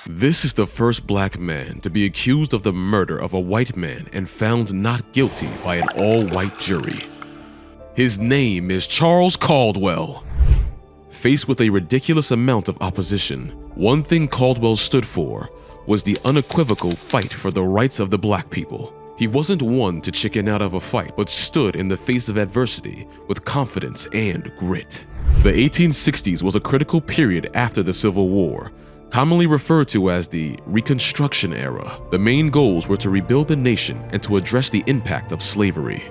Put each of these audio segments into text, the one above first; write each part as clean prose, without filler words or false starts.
This is the first black man to be accused of the murder of a white man and found not guilty by an all-white jury. His name is Charles Caldwell. Faced with a ridiculous amount of opposition, one thing Caldwell stood for was the unequivocal fight for the rights of the black people. He wasn't one to chicken out of a fight, but stood in the face of adversity with confidence and grit. The 1860s was a critical period after the Civil War, commonly referred to as the Reconstruction era. The main goals were to rebuild the nation and to address the impact of slavery.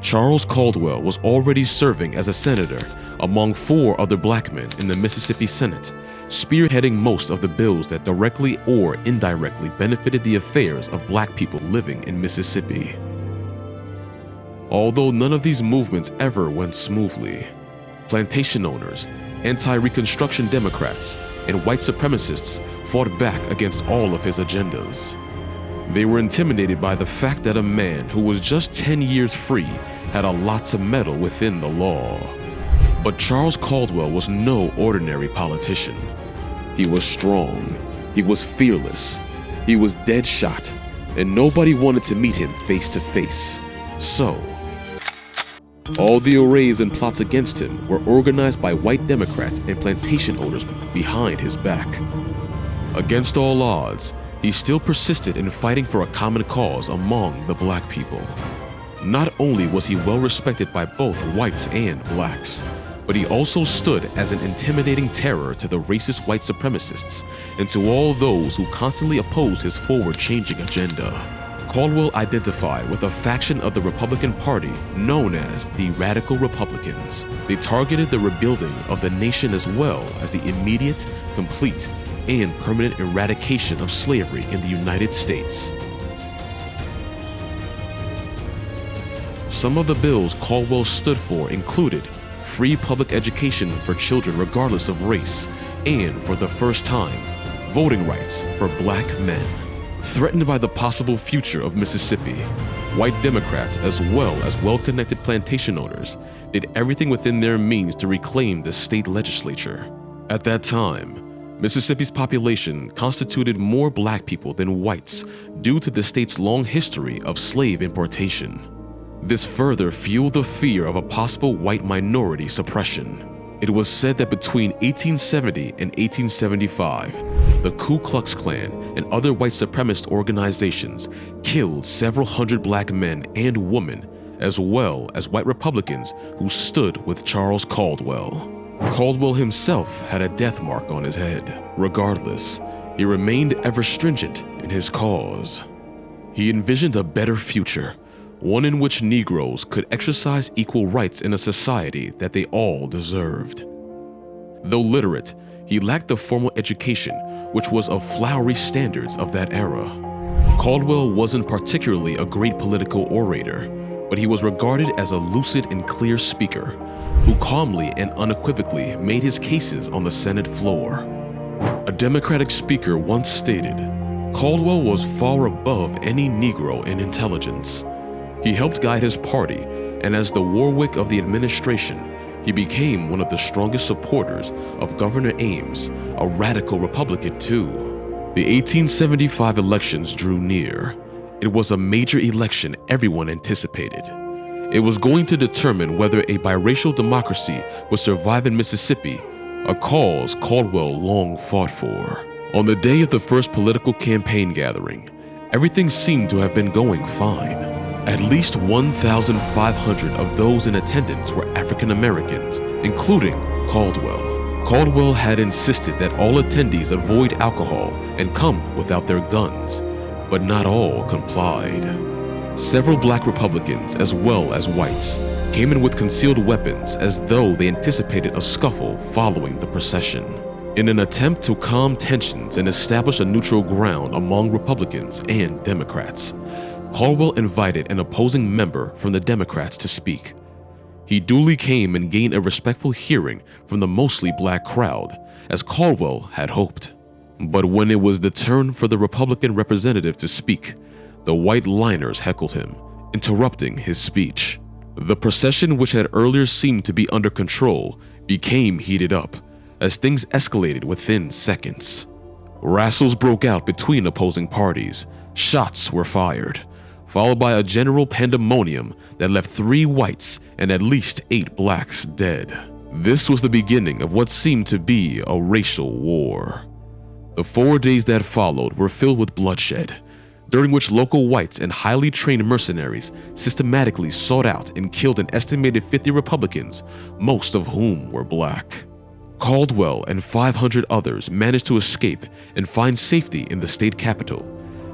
Charles Caldwell was already serving as a senator among 4 other black men in the Mississippi Senate, spearheading most of the bills that directly or indirectly benefited the affairs of black people living in Mississippi. Although none of these movements ever went smoothly, plantation owners, anti-Reconstruction Democrats, and white supremacists fought back against all of his agendas. They were intimidated by the fact that a man who was just 10 years free had a lot to meddle within the law. But Charles Caldwell was no ordinary politician. He was strong, he was fearless, he was dead shot, and nobody wanted to meet him face to face. So, all the arrays and plots against him were organized by white Democrats and plantation owners behind his back. Against all odds, he still persisted in fighting for a common cause among the black people. Not only was he well respected by both whites and blacks, but he also stood as an intimidating terror to the racist white supremacists and to all those who constantly opposed his forward-changing agenda. Caldwell identified with a faction of the Republican Party known as the Radical Republicans. They targeted the rebuilding of the nation as well as the immediate, complete, and permanent eradication of slavery in the United States. Some of the bills Caldwell stood for included free public education for children regardless of race, and for the first time, voting rights for black men. Threatened by the possible future of Mississippi, white Democrats as well as well-connected plantation owners did everything within their means to reclaim the state legislature. At that time, Mississippi's population constituted more black people than whites due to the state's long history of slave importation. This further fueled the fear of a possible white minority suppression. It was said that between 1870 and 1875, the Ku Klux Klan and other white supremacist organizations killed several hundred black men and women, as well as white Republicans who stood with Charles Caldwell. Caldwell himself had a death mark on his head. Regardless, he remained ever stringent in his cause. He envisioned a better future, one in which Negroes could exercise equal rights in a society that they all deserved. Though literate, he lacked the formal education, which was of flowery standards of that era. Caldwell wasn't particularly a great political orator, but he was regarded as a lucid and clear speaker who calmly and unequivocally made his cases on the Senate floor. A Democratic speaker once stated, "Caldwell was far above any Negro in intelligence." He helped guide his party, and as the Warwick of the administration, he became one of the strongest supporters of Governor Ames, a radical Republican too. The 1875 elections drew near. It was a major election everyone anticipated. It was going to determine whether a biracial democracy would survive in Mississippi, a cause Caldwell long fought for. On the day of the first political campaign gathering, everything seemed to have been going fine. At least 1,500 of those in attendance were African Americans, including Caldwell. Caldwell had insisted that all attendees avoid alcohol and come without their guns, but not all complied. Several black Republicans, as well as whites, came in with concealed weapons as though they anticipated a scuffle following the procession. In an attempt to calm tensions and establish a neutral ground among Republicans and Democrats, Caldwell invited an opposing member from the Democrats to speak. He duly came and gained a respectful hearing from the mostly black crowd, as Caldwell had hoped. But when it was the turn for the Republican representative to speak, the white liners heckled him, interrupting his speech. The procession, which had earlier seemed to be under control, became heated up as things escalated within seconds. Wrestles broke out between opposing parties, shots were fired, followed by a general pandemonium that left 3 whites and at least 8 blacks dead. This was the beginning of what seemed to be a racial war. The 4 days that followed were filled with bloodshed, during which local whites and highly trained mercenaries systematically sought out and killed an estimated 50 Republicans, most of whom were black. Caldwell and 500 others managed to escape and find safety in the state capital,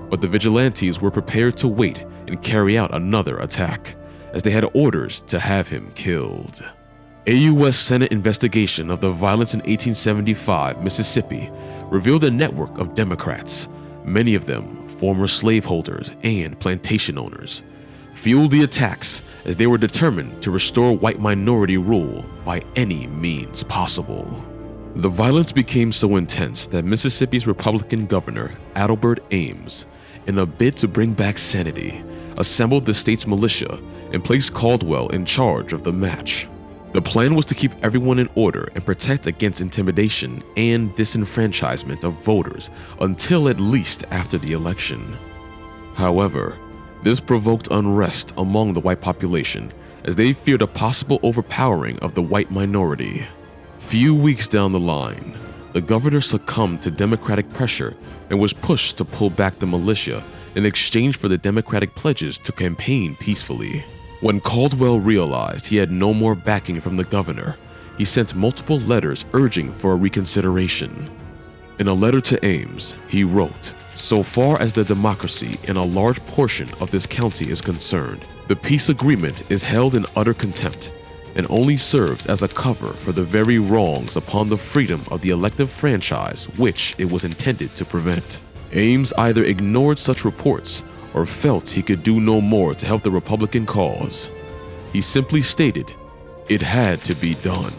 but the vigilantes were prepared to wait and carry out another attack, as they had orders to have him killed. A U.S. Senate investigation of the violence in 1875 Mississippi revealed a network of Democrats, many of them former slaveholders and plantation owners, fueled the attacks as they were determined to restore white minority rule by any means possible. The violence became so intense that Mississippi's Republican governor, Adelbert Ames, in a bid to bring back sanity, assembled the state's militia and placed Caldwell in charge of the match. The plan was to keep everyone in order and protect against intimidation and disenfranchisement of voters until at least after the election. However, this provoked unrest among the white population as they feared a possible overpowering of the white minority. Few weeks down the line, the governor succumbed to Democratic pressure and was pushed to pull back the militia in exchange for the Democratic pledges to campaign peacefully. When Caldwell realized he had no more backing from the governor, he sent multiple letters urging for a reconsideration. In a letter to Ames, he wrote, "So far as the democracy in a large portion of this county is concerned, the peace agreement is held in utter contempt and only serves as a cover for the very wrongs upon the freedom of the elective franchise which it was intended to prevent." Ames either ignored such reports or felt he could do no more to help the Republican cause. He simply stated it had to be done.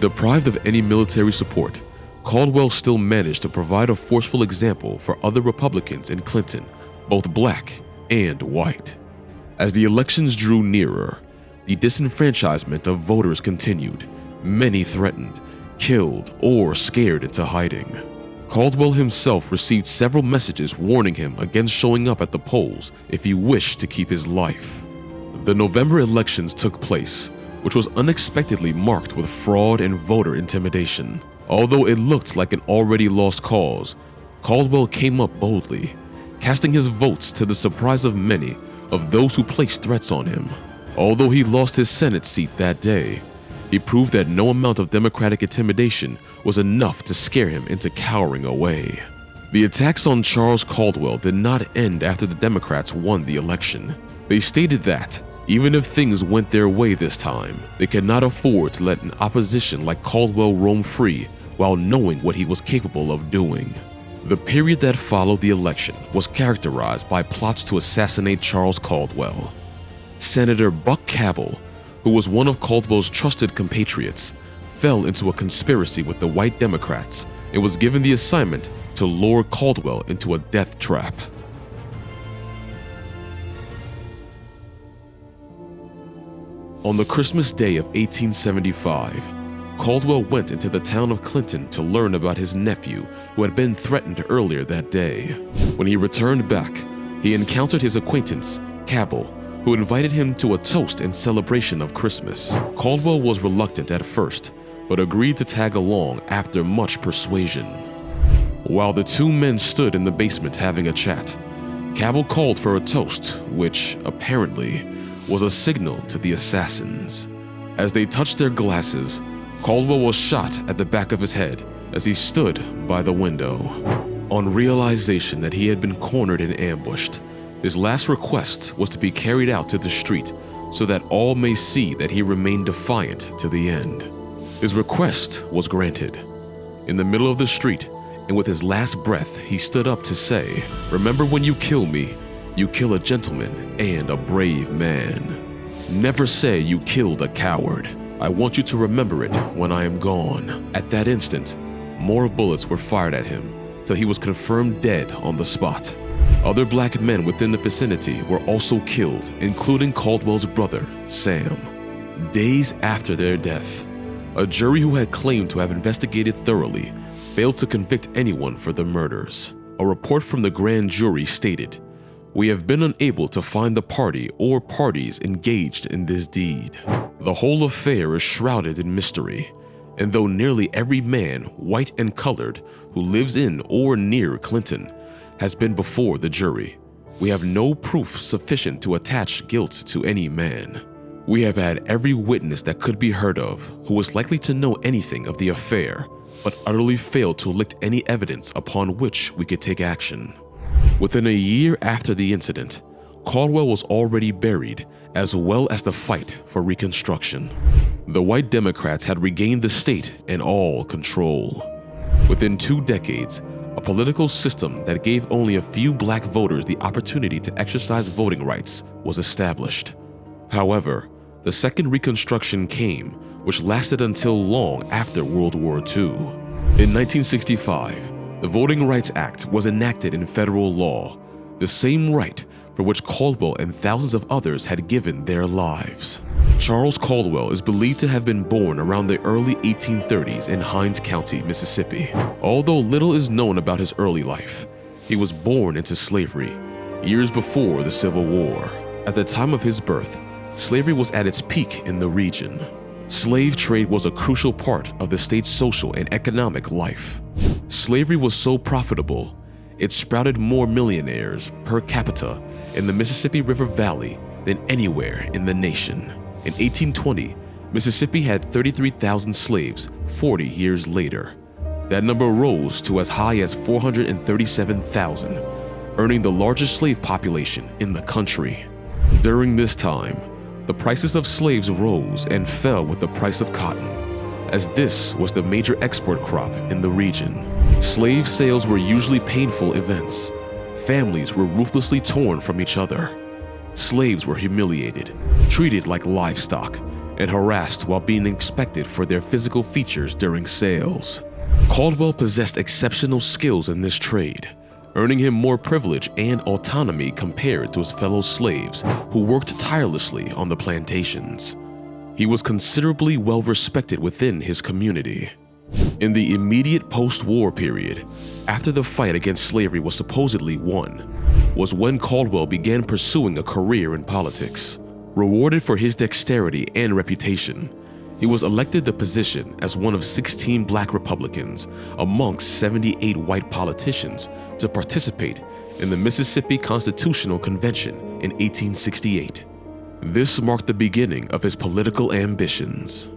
Deprived of any military support, Caldwell still managed to provide a forceful example for other Republicans in Clinton, both black and white. As the elections drew nearer, the disenfranchisement of voters continued. Many threatened, killed, or scared into hiding. Caldwell himself received several messages warning him against showing up at the polls if he wished to keep his life. The November elections took place, which was unexpectedly marked with fraud and voter intimidation. Although it looked like an already lost cause, Caldwell came up boldly, casting his votes to the surprise of many of those who placed threats on him. Although he lost his Senate seat that day, he proved that no amount of Democratic intimidation was enough to scare him into cowering away. The attacks on Charles Caldwell did not end after the Democrats won the election. They stated that, even if things went their way this time, they could not afford to let an opposition like Caldwell roam free while knowing what he was capable of doing. The period that followed the election was characterized by plots to assassinate Charles Caldwell. Senator Buck Cabell, who was one of Caldwell's trusted compatriots, fell into a conspiracy with the white Democrats and was given the assignment to lure Caldwell into a death trap. On the Christmas day of 1875, Caldwell went into the town of Clinton to learn about his nephew who had been threatened earlier that day. When he returned back, he encountered his acquaintance, Cabell, who invited him to a toast in celebration of Christmas. Caldwell was reluctant at first, but agreed to tag along after much persuasion. While the two men stood in the basement having a chat, Cabell called for a toast, which, apparently, was a signal to the assassins. As they touched their glasses, Caldwell was shot at the back of his head as he stood by the window. On realization that he had been cornered and ambushed, his last request was to be carried out to the street so that all may see that he remained defiant to the end. His request was granted. In the middle of the street, and with his last breath, he stood up to say, "Remember when you kill me, you kill a gentleman and a brave man. Never say you killed a coward. I want you to remember it when I am gone." At that instant, more bullets were fired at him till he was confirmed dead on the spot. Other black men within the vicinity were also killed, including Caldwell's brother, Sam. Days after their death, A jury who had claimed to have investigated thoroughly failed to convict anyone for the murders. A report from the grand jury stated, "We have been unable to find the party or parties engaged in this deed." The whole affair is shrouded in mystery, and though nearly every man, white and colored, who lives in or near Clinton has been before the jury, we have no proof sufficient to attach guilt to any man. We have had every witness that could be heard of who was likely to know anything of the affair, but utterly failed to elicit any evidence upon which we could take action. Within a year after the incident, Caldwell was already buried, as well as the fight for Reconstruction. The white Democrats had regained the state and all control. Within 2 decades, a political system that gave only a few black voters the opportunity to exercise voting rights was established. However, the Second Reconstruction came, which lasted until long after World War II. In 1965, the Voting Rights Act was enacted in federal law, the same right for which Caldwell and thousands of others had given their lives. Charles Caldwell is believed to have been born around the early 1830s in Hinds County, Mississippi. Although little is known about his early life, he was born into slavery years before the Civil War. At the time of his birth, slavery was at its peak in the region. Slave trade was a crucial part of the state's social and economic life. Slavery was so profitable, it sprouted more millionaires per capita in the Mississippi River Valley than anywhere in the nation. In 1820, Mississippi had 33,000 slaves 40 years later. That number rose to as high as 437,000, earning the largest slave population in the country. During this time, the prices of slaves rose and fell with the price of cotton, as this was the major export crop in the region. Slave sales were usually painful events. Families were ruthlessly torn from each other. Slaves were humiliated, treated like livestock, and harassed while being inspected for their physical features during sales. Caldwell possessed exceptional skills in this trade, earning him more privilege and autonomy compared to his fellow slaves who worked tirelessly on the plantations. He was considerably well respected within his community. In the immediate post-war period, after the fight against slavery was supposedly won, was when Caldwell began pursuing a career in politics. Rewarded for his dexterity and reputation, he was elected the position as one of 16 black Republicans amongst 78 white politicians to participate in the Mississippi Constitutional Convention in 1868. This marked the beginning of his political ambitions.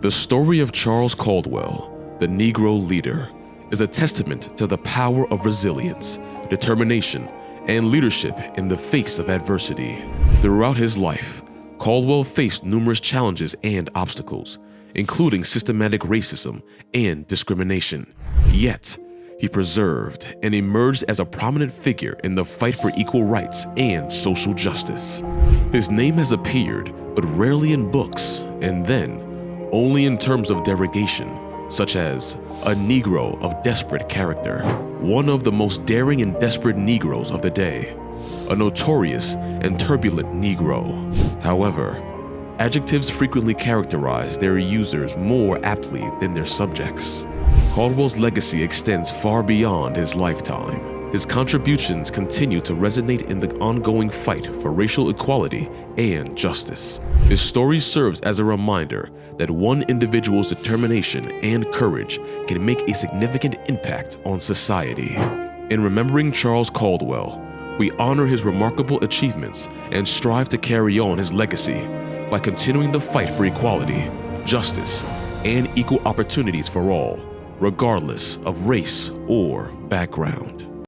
The story of Charles Caldwell, the Negro leader, is a testament to the power of resilience, determination, and leadership in the face of adversity. Throughout his life, Caldwell faced numerous challenges and obstacles, including systematic racism and discrimination. Yet, he persevered and emerged as a prominent figure in the fight for equal rights and social justice. His name has appeared, but rarely in books, and then only in terms of derogation, such as a Negro of desperate character, one of the most daring and desperate Negroes of the day, a notorious and turbulent Negro. However, adjectives frequently characterize their users more aptly than their subjects. Caldwell's legacy extends far beyond his lifetime. His contributions continue to resonate in the ongoing fight for racial equality and justice. His story serves as a reminder that one individual's determination and courage can make a significant impact on society. In remembering Charles Caldwell, we honor his remarkable achievements and strive to carry on his legacy by continuing the fight for equality, justice, and equal opportunities for all, regardless of race or background.